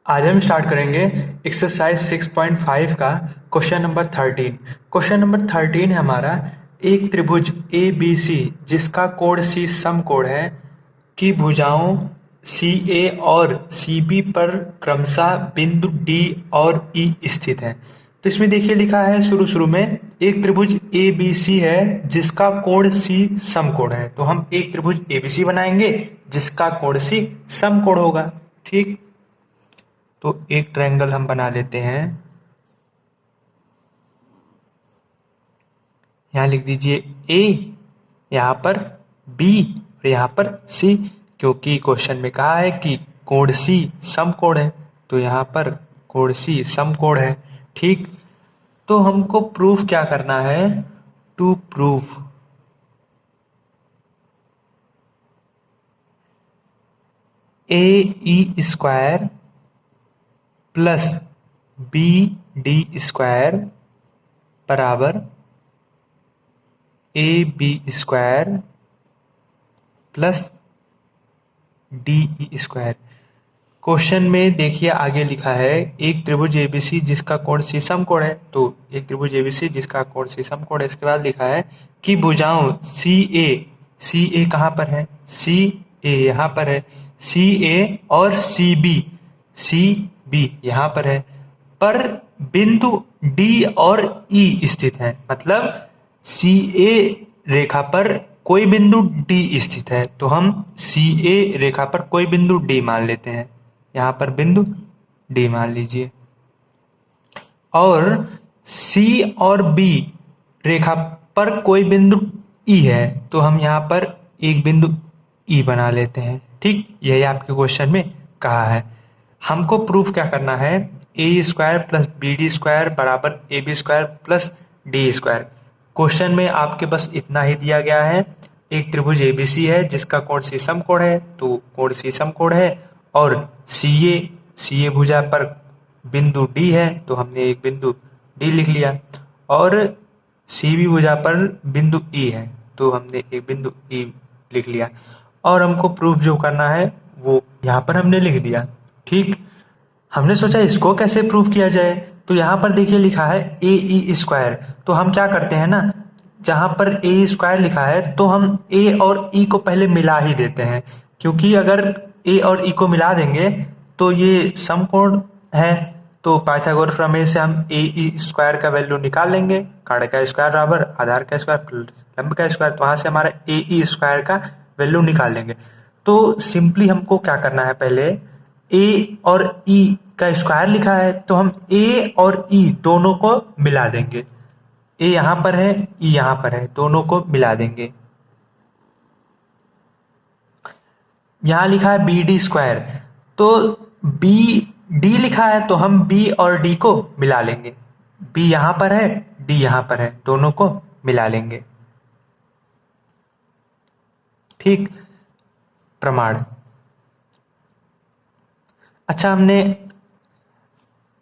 आज हम स्टार्ट करेंगे एक्सरसाइज 6.5 का क्वेश्चन नंबर 13। क्वेश्चन नंबर 13 है हमारा, एक त्रिभुज ए बी सी जिसका कोण सी समकोण है की भुजाओं सी ए और सी बी पर क्रमशः बिंदु डी और ई स्थित है। तो इसमें देखिए लिखा है शुरू शुरू में, एक त्रिभुज ए बी सी है जिसका कोण सी समकोण है। तो हम एक त्रिभुज ए बी सी बनाएंगे जिसका कोण सी समकोण होगा। ठीक, तो एक ट्रायंगल हम बना लेते हैं। यहां लिख दीजिए ए, यहां पर बी और यहां पर सी, क्योंकि क्वेश्चन में कहा है कि कोण सी समकोण है, तो यहां पर कोण सी समकोण है। ठीक, तो हमको प्रूफ क्या करना है? To proof A E square plus B D square बराबर A B square plus D E square. Question में देखिए आगे लिखा है, एक त्रिभुज एबीसी जिसका कोण सी समकोण है। तो एक त्रिभुज एबीसी जिसका कोण सी समकोण है, इसके बाद लिखा है कि भुजाओं सी ए कहाँ पर है? सी ए यहाँ पर है, सी ए और सी बी यहाँ पर है, पर बिंदु डी और ई स्थित है। मतलब सी ए रेखा पर कोई बिंदु डी स्थित है, तो हम सी ए रेखा पर कोई बिंदु डी मान लेते हैं। यहां पर बिंदु डी मान लीजिए, और सी और बी रेखा पर कोई बिंदु ई है, तो हम यहां पर एक बिंदु ई बना लेते हैं। ठीक, यही आपके क्वेश्चन में कहा है। हमको प्रूफ क्या करना है? A square plus B D square बराबर A B square plus D square. Question में आपके बस इतना ही दिया गया है, एक त्रिभुज एबीसी है जिसका कोण सी समकोण है, तो कोण सी समकोण है, और सी ए भुजा पर बिंदु डी है, तो हमने एक बिंदु डी लिख लिया, और सी बी भुजा पर बिंदु ई है, तो हमने एक बिंदु ई लिख लिया, और हमको प्रूफ जो करना है वो यहाँ पर हमने लिख दिया। ठीक, हमने सोचा इसको कैसे प्रूफ किया जाए, तो यहाँ पर देखिए लिखा है ए ई स्क्वायर। तो हम क्या करते हैं ना, जहाँ पर ए स्क्वायर लिखा है तो हम ए और ई को पहले मिला ही देते हैं, क्योंकि अगर ए और ई को मिला देंगे तो ये समकोण है। तो पाइथागोरस प्रमेय से हम ए ई स्क्वायर का वैल्यू निकाल लेंगे, कर्ण का स्क्वायर बराबर आधार का स्क्वायर प्लस लंब का स्क्वायर, तो वहां से हमारा ए ई स्क्वायर का वैल्यू निकाल लेंगे। तो सिंपली हमको क्या करना है, पहले ए और ई का स्क्वायर लिखा है तो हम ए और ई दोनों को मिला देंगे। ए यहां पर है, ई यहां पर है, दोनों को मिला देंगे। यहां लिखा है बी डी स्क्वायर, तो बी डी लिखा है तो हम बी और डी को मिला लेंगे। बी यहां पर है, डी यहां पर है, दोनों को मिला लेंगे। ठीक, प्रमाण। अच्छा, हमने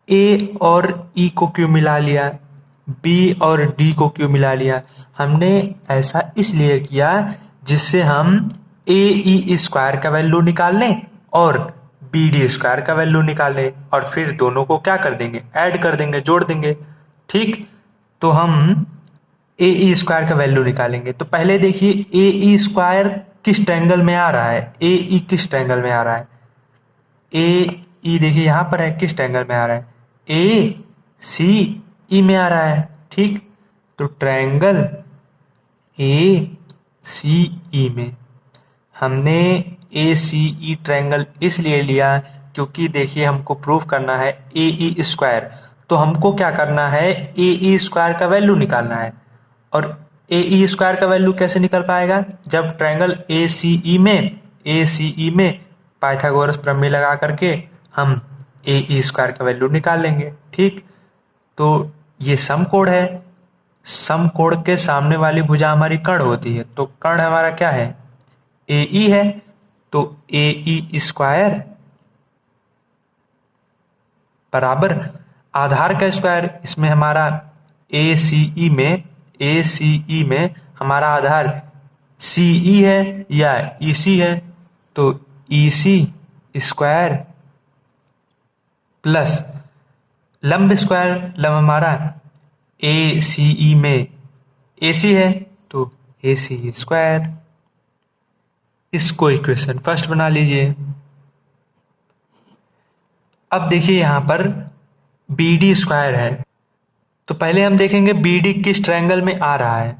ए और ई को क्यों मिला लिया, बी और डी को क्यों मिला लिया? हमने ऐसा इसलिए किया जिससे हम ए ई स्क्वायर का वैल्यू निकाल लें और बी डी स्क्वायर का वैल्यू निकाल लें, और फिर दोनों को क्या कर देंगे, ऐड कर देंगे, जोड़ देंगे। ठीक, तो हम ए ई स्क्वायर का वैल्यू निकालेंगे। तो पहले देखिए ए ई स्क्वायर किस ट्रायंगल में आ रहा है, ए ई किस ट्रायंगल में आ रहा है? ए ई देखिए यहां पर है, किस ट्रायंगल में आ रहा है? ए सी ई में आ रहा है। ठीक, तो ट्रायंगल ए सी ई में हमने ए सी ई ट्रायंगल इसलिए लिया क्योंकि देखिए हमको प्रूफ करना है ए ई स्क्वायर, तो हमको क्या करना है, ए ई स्क्वायर का वैल्यू निकालना है। और ए ई स्क्वायर का वैल्यू कैसे निकल पाएगा? जब ट्रायंगल ए सी ई में पाइथागोरस प्रमेय लगा करके हम ए ई स्क्वायर का वैल्यू निकाल लेंगे। ठीक, तो ये समकोण है, समकोण के सामने वाली भुजा हमारी कर्ण होती है, तो कर्ण हमारा क्या है, ए ई है, तो ए ई स्क्वायर बराबर आधार का स्क्वायर। इसमें हमारा ए सी ई में हमारा आधार सी ई है या ई सी है, तो ई सी स्क्वायर प्लस लंब स्क्वायर, लंब हमारा ए सी ई में ए सी है तो ए सी स्क्वायर। इसको इक्वेशन फर्स्ट बना लीजिए। अब देखिए यहां पर बी डी स्क्वायर है, तो पहले हम देखेंगे बी डी किस ट्रायंगल में आ रहा है।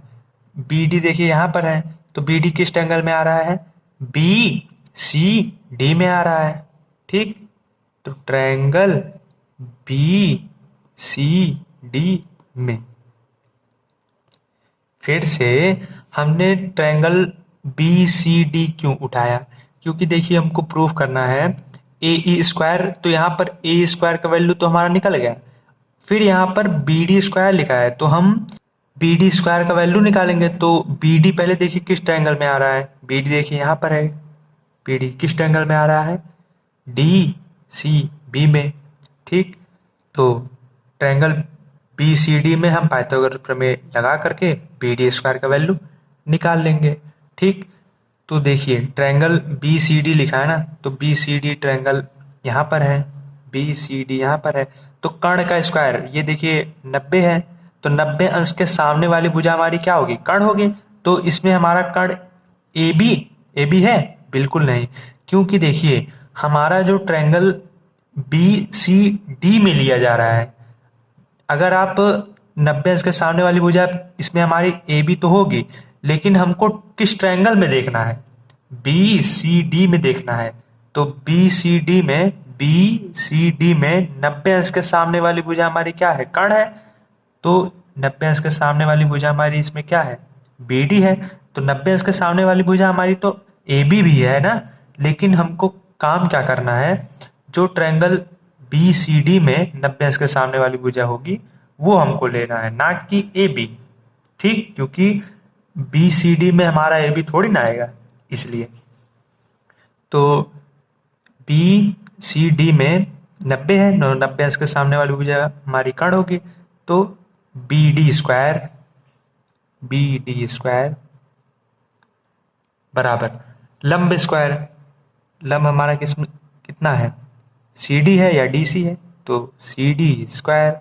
बी डी देखिए यहां पर है, तो बी डी किस ट्रायंगल में आ रहा है, बी सी डी में आ रहा है। ठीक, तो ट्रायंगल बी सी डी में, फिर से हमने ट्रायंगल बी सी डी क्यों उठाया, क्योंकि देखिए हमको प्रूव करना है ए ई स्क्वायर, तो यहाँ पर ए स्क्वायर का वैल्यू तो हमारा निकल गया। फिर यहाँ पर बी डी स्क्वायर लिखा है, तो हम बी डी स्क्वायर का वैल्यू निकालेंगे। तो बी डी पहले देखिए किस ट्रायंगल में आ रहा है, बी डी देखिए यहाँ पर है, बी डी किस ट्रायंगल में आ रहा है, डी सी बी में। ठीक, तो ट्रायंगल बी सी डी में हम पाइथागोरस प्रमेय लगा करके बी डी स्क्वायर का वैल्यू निकाल लेंगे। ठीक, तो देखिए ट्रायंगल बी सी डी लिखा है ना, तो बी सी डी ट्रायंगल यहाँ पर है, बी सी डी यहाँ पर है, तो कर्ण का स्क्वायर ये देखिए 90 है, तो 90 अंश के सामने वाली भुजा हमारी क्या होगी, कर्ण होगी। तो इसमें हमारा कर्ण ए बी है, बिल्कुल नहीं, क्योंकि देखिए हमारा जो ट्रायंगल बी सी डी में लिया जा रहा है, अगर आप 90 अंश के सामने वाली भुजा, इसमें हमारी ए बी तो होगी, लेकिन हमको किस ट्रायंगल में देखना है, बी सी डी में देखना है। तो बी सी डी में 90 अंश के सामने वाली भुजा हमारी क्या है, कर्ण है। तो 90 अंश के सामने वाली भुजा हमारी इसमें क्या है, बी डी है। तो 90 अंश के सामने वाली भुजा हमारी तो ए बी भी है ना, लेकिन हमको काम क्या करना है, जो ट्रायंगल बी सी डी में 90 अंश के सामने वाली भुजा होगी वो हमको लेना है, ना कि ए बी। ठीक, क्योंकि बी सी डी में हमारा ए बी थोड़ी ना आएगा, इसलिए। तो बी सी डी में 90 है, 90 अंश के सामने वाली भुजा हमारी कर्ण होगी, तो बी डी स्क्वायर बराबर लंब स्क्वायर, लंब हमारा कितना है, सी डी है या डी सी है, तो सी डी स्क्वायर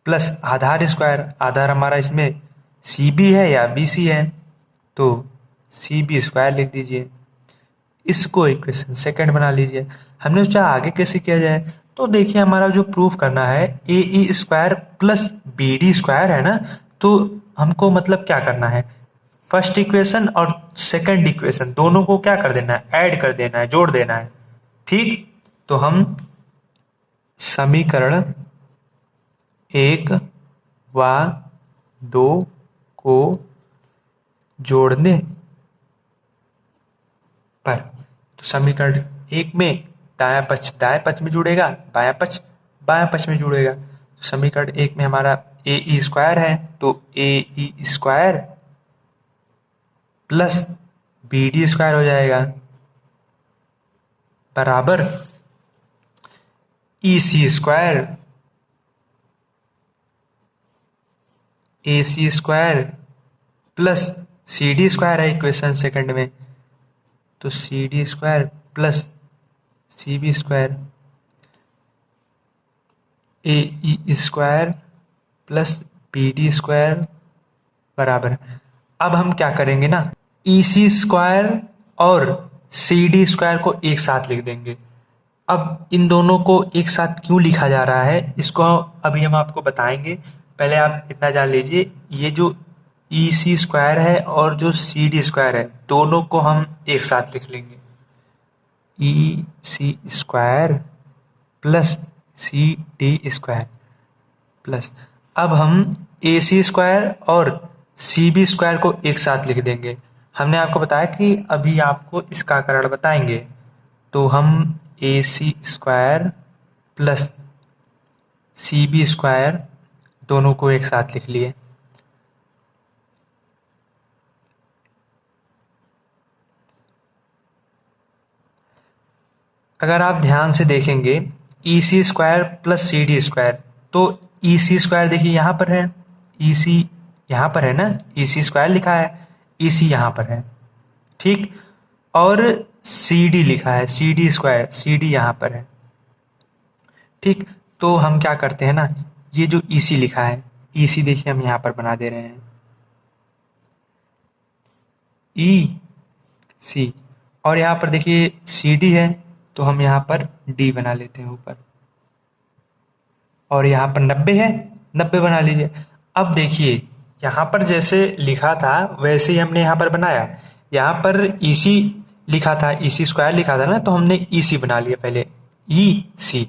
प्लस आधार स्क्वायर, आधार हमारा इसमें सी बी है या बी सी है, तो सी बी स्क्वायर लिख दीजिए। इसको इक्वेशन सेकंड बना लीजिए। हमने सोचा आगे कैसे किया जाए, तो देखिए हमारा जो प्रूफ करना है A E square plus B D square है ना, तो हमको मतलब क्या करना है, फर्स्ट इक्वेशन और सेकंड इक्वेशन दोनों को क्या कर देना है, ऐड कर देना है, जोड़ देना है। ठीक, तो हम समीकरण 1 व 2 को जोड़ने पर, तो समीकरण 1 में दायां पक्ष में जुड़ेगा, बायां पक्ष में जुड़ेगा। तो समीकरण 1 में हमारा ए ई स्क्वायर है, तो A E square plus B D square हो जाएगा बराबर E C square A C square plus C D square है इक्वेशन सेकंड में, तो C D square plus C B square A E square plus B D square बराबर। अब हम क्या करेंगे ना, ई सी स्क्वायर और सी डी स्क्वायर को एक साथ लिख देंगे। अब इन दोनों को एक साथ क्यों लिखा जा रहा है, इसको अभी हम आपको बताएंगे। पहले आप इतना जान लीजिए, ये जो ई सी स्क्वायर है और जो सी डी स्क्वायर है, दोनों को हम एक साथ लिख लेंगे, E C square plus C D square plus, अब हम ए सी स्क्वायर और सी बी स्क्वायर को एक साथ लिख देंगे। हमने आपको बताया कि अभी आपको इसका कारण बताएंगे, तो हम A C square plus C B square दोनों को एक साथ लिख लिए। अगर आप ध्यान से देखेंगे E C square plus C D square, तो ई सी स्क्वायर देखिए यहाँ पर है, ई सी यहाँ पर है ना, ई सी स्क्वायर लिखा है, ई सी यहाँ पर है। ठीक, और सी डी लिखा है, C D square, C D यहाँ पर है। ठीक, तो हम क्या करते हैं ना, ये जो EC लिखा है, EC देखिए हम यहाँ पर बना दे रहे हैं, EC, और यहाँ पर देखिए CD है, तो हम यहाँ पर D बना लेते हैं ऊपर, और यहाँ पर 90 है, 90 बना लीजिए। अब देखिए यहाँ पर जैसे लिखा था वैसे ही हमने यहाँ पर बनाया। यहाँ पर EC लिखा था, EC स्क्वायर लिखा था ना, तो हमने EC बना लिया पहले, EC।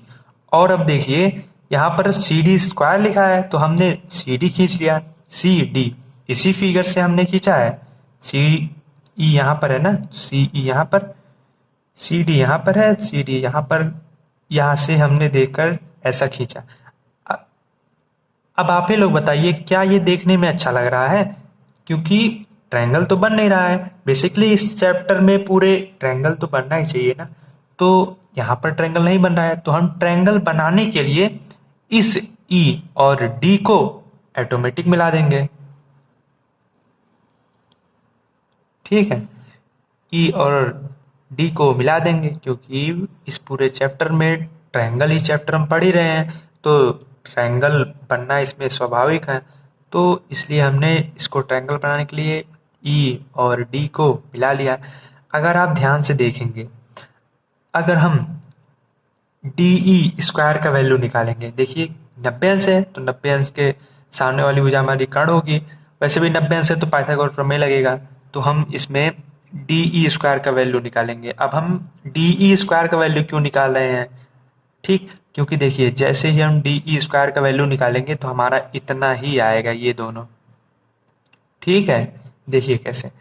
और अब देखिए यहाँ पर CD स्क्वायर लिखा है, तो हमने CD खींच लिया, CD इसी फिगर से हमने खींचा है। CE यहाँ पर है ना, CE यहाँ पर, CD यहाँ पर है, CD यहाँ पर, यहाँ से हमने देखकर ऐसा खींचा। अब आप ही लोग बताइए, क्या ये देखने में अच्छा लग रहा है? क्योंकि ट्रायंगल तो बन नहीं रहा है। बेसिकली इस चैप्टर में पूरे ट्रायंगल तो बनना ही चाहिए ना, तो यहाँ पर ट्रायंगल नहीं बन रहा है, तो हम ट्रायंगल बनाने के लिए इस E और D को ऑटोमेटिक मिला देंगे। ठीक है, E और D को मिला देंगे, क्योंकि इस पूरे चैप्टर में ट्रायंगल ही चैप्टर हम पढ़ ही रहे हैं, तो ट्रायंगल बनना इसमें स्वाभाविक है। तो इसलिए हमने इसको ट्रायंगल बनाने के लिए E और D को मिला लिया। अगर आप ध्यान से देखेंगे, अगर हम DE स्क्वायर का वैल्यू निकालेंगे, देखिए 90 अंश है, तो 90 अंश के सामने वाली भुजा हमारी कर्ण होगी। वैसे भी 90 अंश है तो पाइथागोरस प्रमेय लगेगा, तो हम इसमें DE स्क्वायर का वैल्यू निकालेंगे। अब हम DE स्क्वायर का वैल्यू क्यों निकाल रहे हैं? ठीक, क्योंकि देखिए जैसे ही हम DE स्क्वायर का वैल्यू निकालेंगे तो हमारा इतना ही आएगा, ये दोनों। ठीक है, देखिए कैसे,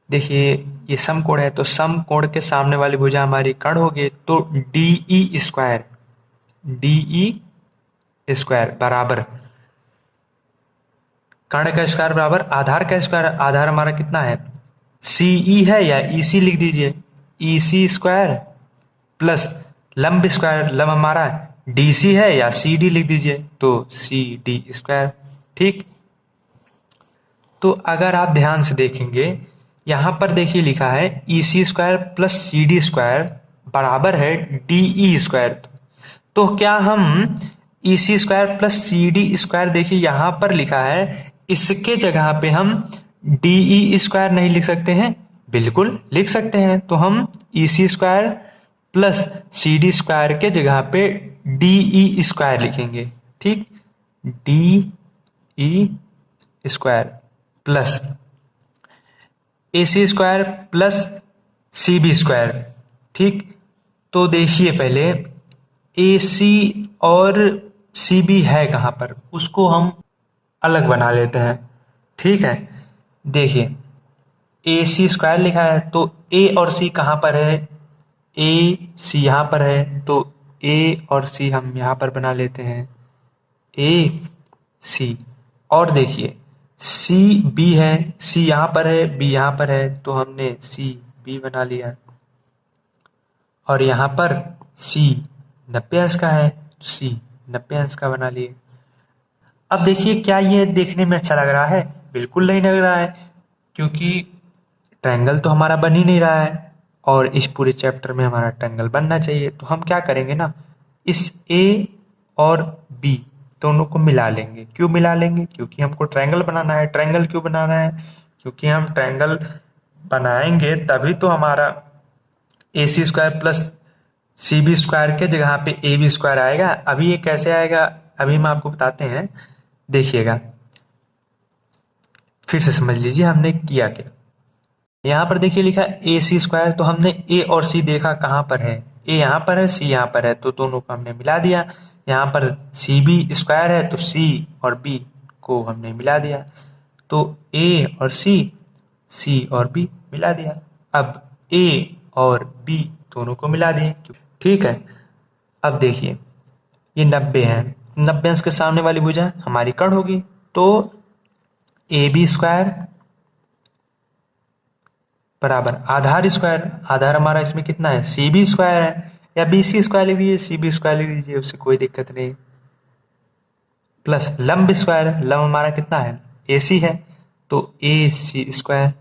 देखिए ये समकोण है, तो समकोण के सामने वाली भुजा हमारी कर्ण होगी, तो DE स्क्वायर बराबर कर्ण का स्क्वायर बराबर आधार का स्क्वायर। आधार हमारा कितना है, CE है या EC लिख दीजिए, EC स्क्वायर प्लस लंब स्क्वायर, लंब हमारा DC है या CD लिख दीजिए, तो CD स्क्वायर। ठीक, तो अगर आप ध्यान से देखेंगे, यहाँ पर देखिए लिखा है EC square plus CD square बराबर है DE स्क्वायर। तो क्या हम EC square plus CD square, देखिए यहाँ पर लिखा है, इसके जगह पे हम DE स्क्वायर नहीं लिख सकते हैं? बिल्कुल लिख सकते हैं। तो हम EC square plus CD square के जगह पे DE स्क्वायर लिखेंगे। ठीक, DE square plus AC square plus CB square. ठीक, तो देखिए पहले AC और CB है कहाँ पर, उसको हम अलग बना लेते हैं। ठीक है, देखिए AC स्क्वायर लिखा है, तो A और C कहाँ पर है, AC यहाँ पर है, तो A और C हम यहाँ पर बना लेते हैं, AC। और देखिए CB है, C यहाँ पर है, B यहाँ पर है, तो हमने CB बना लिया। और यहाँ पर C 90 अंश का है, तो C 90 अंश का बना लिए। अब देखिए क्या ये देखने में अच्छा लग रहा है? बिल्कुल नहीं लग रहा है, क्योंकि ट्रायंगल तो हमारा बन ही नहीं रहा है, और इस पूरे चैप्टर में हमारा ट्रायंगल बनना चाहिए। तो हम क्या करेंगे ना, इस A और B दोनों को मिला लेंगे। क्यों मिला लेंगे? क्योंकि हमको ट्रायंगल बनाना है। ट्रायंगल क्यों बनाना है? क्योंकि हम ट्रायंगल बनाएंगे तभी तो हमारा AC square plus CB square के जगह पे AB स्क्वायर आएगा। अभी ये कैसे आएगा, अभी हम आपको बताते हैं, देखिएगा, फिर से समझ लीजिए हमने किया क्या। यहाँ पर देखिए लिखा AC स्क्वायर, तो हमने A और C देखा कहाँ पर है, A यहाँ पर है, C यहाँ पर है, तो दोनों को हमने मिला दिया। यहाँ पर CB स्क्वायर है, तो C और B को हमने मिला दिया, तो A और C और B मिला दिया। अब A और B दोनों को मिला दिए। ठीक है, अब देखिए ये 90 है, 90 अंश के सामने वाली भुजा हमारी कर्ण होगी, तो AB स्क्वायर बराबर आधार स्क्वायर, आधार हमारा इसमें कितना है, CB स्क्वायर है, या BC स्क्वायर लिख दीजिए, CB स्क्वायर लिख दीजिए, उससे कोई दिक्कत नहीं। प्लस लंब स्क्वायर, लंब हमारा कितना है, AC है, तो AC स्क्वायर।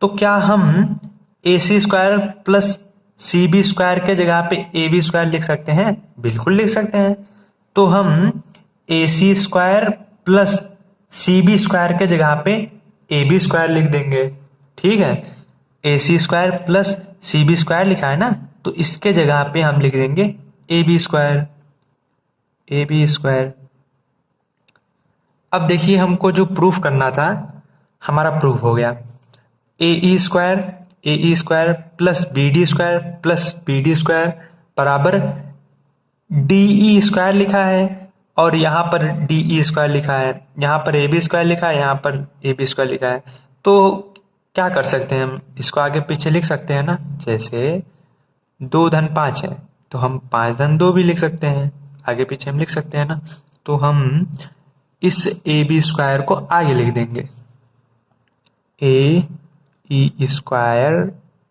तो क्या हम AC square plus C B square के जगह पे ए बी स्क्वायर लिख सकते हैं? बिल्कुल लिख सकते हैं। तो हम A C square plus C B square के जगह पे ए बी स्क्वायर लिख देंगे। ठीक है, A C square plus C B square लिखा है ना, तो इसके जगह पे हम लिख देंगे A B square. A B square. अब देखिए हमको जो प्रूफ करना था, हमारा प्रूफ हो गया। A E square plus B D square plus B D square बराबर डी ई स्क्वायर लिखा है, और यहाँ पर डी ई स्क्वायर लिखा है, यहाँ पर ए बी स्क्वायर लिखा है, यहाँ पर ए बी स्क्वायर लिखा है। तो क्या कर सकते हैं हम, इसको आगे पीछे लिख सकते हैं ना। जैसे 2 धन 5 है तो हम 5 धन 2 भी लिख सकते हैं, आगे पीछे हम लिख सकते हैं ना। तो हम इस ए बी स्क्वायर को आगे लिख देंगे, A E square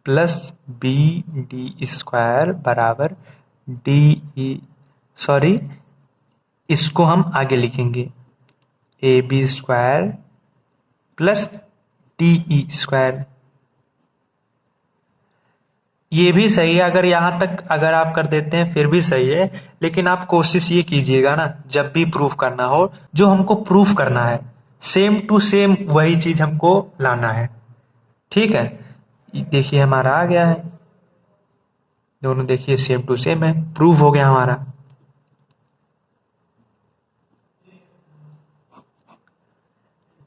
plus B D square बराबर डी ई, सॉरी इसको हम आगे लिखेंगे A B square plus D E square. ये भी सही है, अगर यहां तक अगर आप कर देते हैं फिर भी सही है, लेकिन आप कोशिश ये कीजिएगा ना, जब भी प्रूफ करना हो, जो हमको प्रूफ करना है सेम टू सेम वही चीज हमको लाना है। ठीक है, देखिए हमारा आ गया है, दोनों देखिए सेम टू सेम है, प्रूफ हो गया हमारा।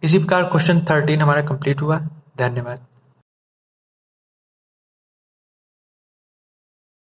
इसी प्रकार क्वेश्चन 13 हमारा कंप्लीट हुआ। धन्यवाद।